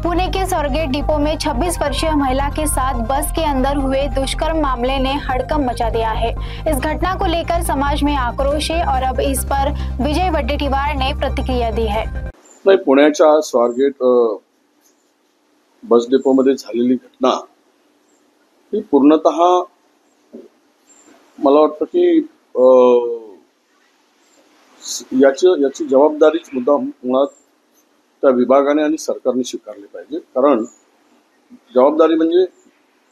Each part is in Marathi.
पुणे के स्वारगेट डिपो में 26 वर्षीय महिला के साथ बस के अंदर हुए दुष्कर्म मामले ने हड़कंप मचा दिया है। इस घटना को लेकर समाज में आक्रोश है और अब इस पर विजय वडेट्टीवार ने प्रतिक्रिया दी है। पुण्याच्या स्वारगेट बस डिपो मध्ये झालेली घटना ही पूर्णतः मला वाटतं की याची जबाबदारीच मुळात त्या विभागाने आणि सरकारने स्वीकारली पाहिजे। कारण जबाबदारी म्हणजे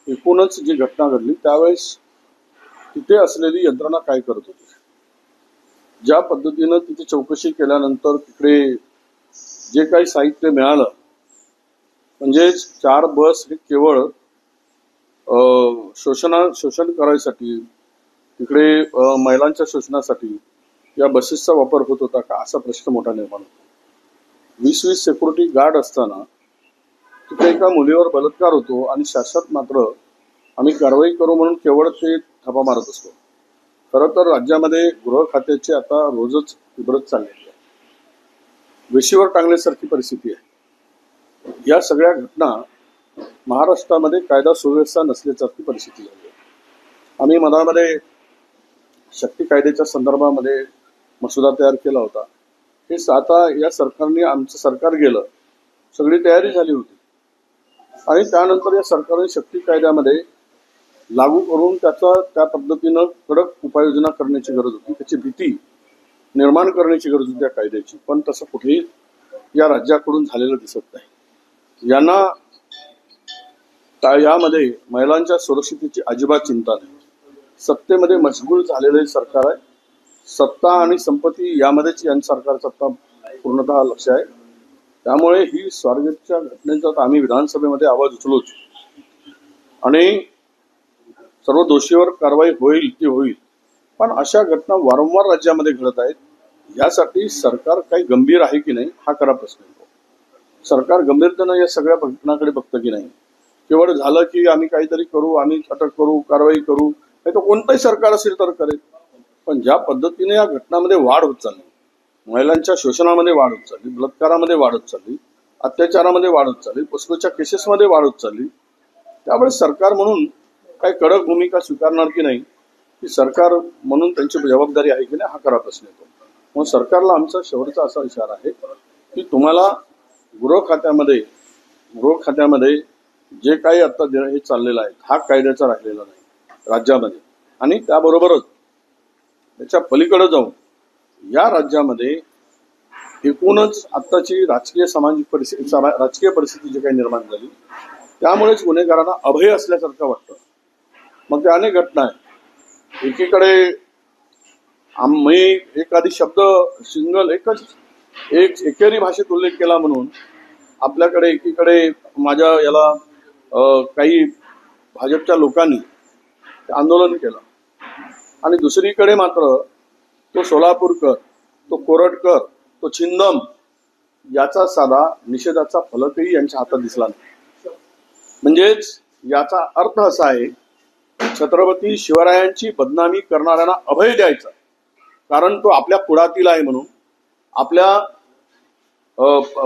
एकूणच जी घटना घडली त्यावेळेस तिथे असलेली यंत्रणा काय करत होती, ज्या पद्धतीने तिथे चौकशी केल्यानंतर तिकडे जे काही साहित्य मिळालं म्हणजे 4 बस हे केवळ शोषण करायसाठी तिकडे महिलांच्या शोषणासाठी या बसेसचा वापर होत होता का असा प्रश्न मोठा निर्माण होतो। 20-20 सिक्युरिटी गार्ड असताना तिथे एका मुलीवर बलात्कार होतो आणि शासन मात्र आम्ही कारवाई करू म्हणून केवळ ते थापा मारत असतो। खरं तर राज्यामध्ये गृह खात्याचे आता रोजच इब्रत चाललेली आहे, वेशीवर टांगल्यासारखी परिस्थिती आहे। या सगळ्या घटना महाराष्ट्रामध्ये कायदा सुव्यवस्था नसल्यासारखी परिस्थिती झाली आहे। आम्ही मनामध्ये शक्ती कायद्याच्या संदर्भामध्ये मसुदा तयार केला होता। हे आता या सरकारने आमचं सरकार गेलं, सगळी तयारी झाली होती आणि त्यानंतर या सरकारने शक्ती कायद्यामध्ये लागू करून त्या पद्धतीनं कडक उपाययोजना करण्याची गरज होती, त्याची भीती निर्माण करण्याची गरज होती त्या कायद्याची, पण तसं कुठेही या राज्याकडून झालेलं दिसत नाही। यांना यामध्ये महिलांच्या सुरक्षिततेची अजिबात चिंता नाही। सत्तेमध्ये मशगूल झालेले सरकार आहे, सत्ता आणि संपत्ती यामध्येच या सरकारचं आता पूर्णतः लक्ष आहे। त्यामुळे ही स्वारगेटच्या घटनेचा आम्ही विधानसभेमध्ये आवाज उचलूच आणि सर्व दोषीवर कारवाई होईल ती होईल, पण अशा घटना वारंवार राज्यामध्ये घडत आहेत। यासाठी सरकार काही गंभीर आहे की नाही हा खरा प्रश्न येतो। सरकार गंभीरतेने या सगळ्या घटनांकडे बघतं की नाही, केवळ झालं की आम्ही काहीतरी करू, आम्ही अटक करू, कारवाई करू, नाही तर कोणतंही सरकार असेल तर करेल। पण ज्या पद्धतीने या घटनांमध्ये वाढ होत चालली, महिलांच्या शोषणामध्ये वाढ होत चालली, बलात्कारामध्ये वाढ होत चालली, अत्याचारामध्ये वाढ होत चालली, पोस्कोच्या केसेसमध्ये वाढ होत चालली, त्यामुळे सरकार म्हणून काही कडक भूमिका स्वीकारणार की नाही, की सरकार म्हणून त्यांची जबाबदारी आहे की नाही हा खरा प्रश्न येतो। मग सरकारला आमचा शेवटचा असा इशारा आहे की तुम्हाला गृह खात्यामध्ये जे काही आता हे चाललेलं आहे हा कायद्याचा राहिलेला नाही राज्यामध्ये, आणि त्याबरोबरच त्याच्या पलीकडे जाऊन या राज्यामध्ये एकूणच आत्ताची राजकीय परिस्थिती जी काही निर्माण झाली त्यामुळेच गुन्हेगारांना अभय असल्यासारखं वाटतं। मग त्या अनेक घटना आहेत। एकीकडे आम्ही एखादी शब्द एकेरी भाषेत उल्लेख केला म्हणून आपल्याकडे एकीकडे माझ्या याला काही भाजपच्या लोकांनी आंदोलन केलं आणि दुसरीकडे मात्र तो सोलापूरकर, तो कोरटकर, तो छिंदम याचा साधा निषेधाचा फलकही यांच्या हातात दिसला नाही। म्हणजेच याचा अर्थ असा आहे छत्रपती शिवरायांची बदनामी करणाऱ्यांना अभय द्यायचं, कारण तो आपल्या कुळातील आहे म्हणून, आपल्या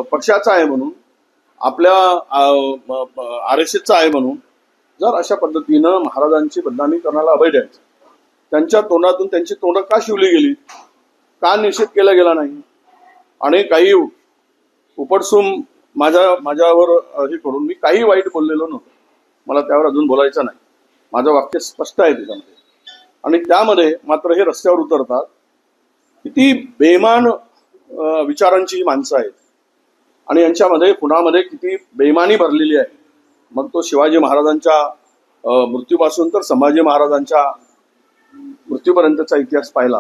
पक्षाचा आहे म्हणून, आपल्या RSSचा आहे म्हणून जर अशा पद्धतीनं महाराजांची बदनामी करण्याला अभय द्यायचं, त्यांच्या तोंडातून त्यांची तोंड का शिवली गेली, का निषेध केला गेला नाही, आणि काही उपडसूम माझ्यावर हे करून मी काही वाईट बोललेलो नव्हतो, मला त्यावर अजून बोलायचं नाही, माझं वाक्य स्पष्ट आहे त्याच्यामध्ये, आणि त्यामध्ये मात्र हे रस्त्यावर उतरतात। किती बेईमान विचारांची ही माणसं आहेत आणि यांच्यामध्ये पुण्यामध्ये किती बेईमानी भरलेली आहे। मग तो शिवाजी महाराजांच्या मृत्यूपासून तर संभाजी महाराजांच्या मृत्यूपर्यंतचा इतिहास पाहिला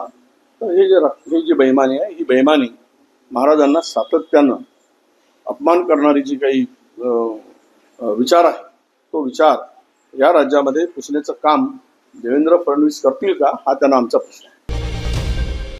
तर ही जी बेईमानी आहे, ही बेईमानी महाराजांना सातत्यानं अपमान करणारी जी काही विचार आहे तो विचार या राज्यामध्ये पुसण्याचं काम देवेंद्र फडणवीस करतील का हा त्यांना आमचा प्रश्न आहे।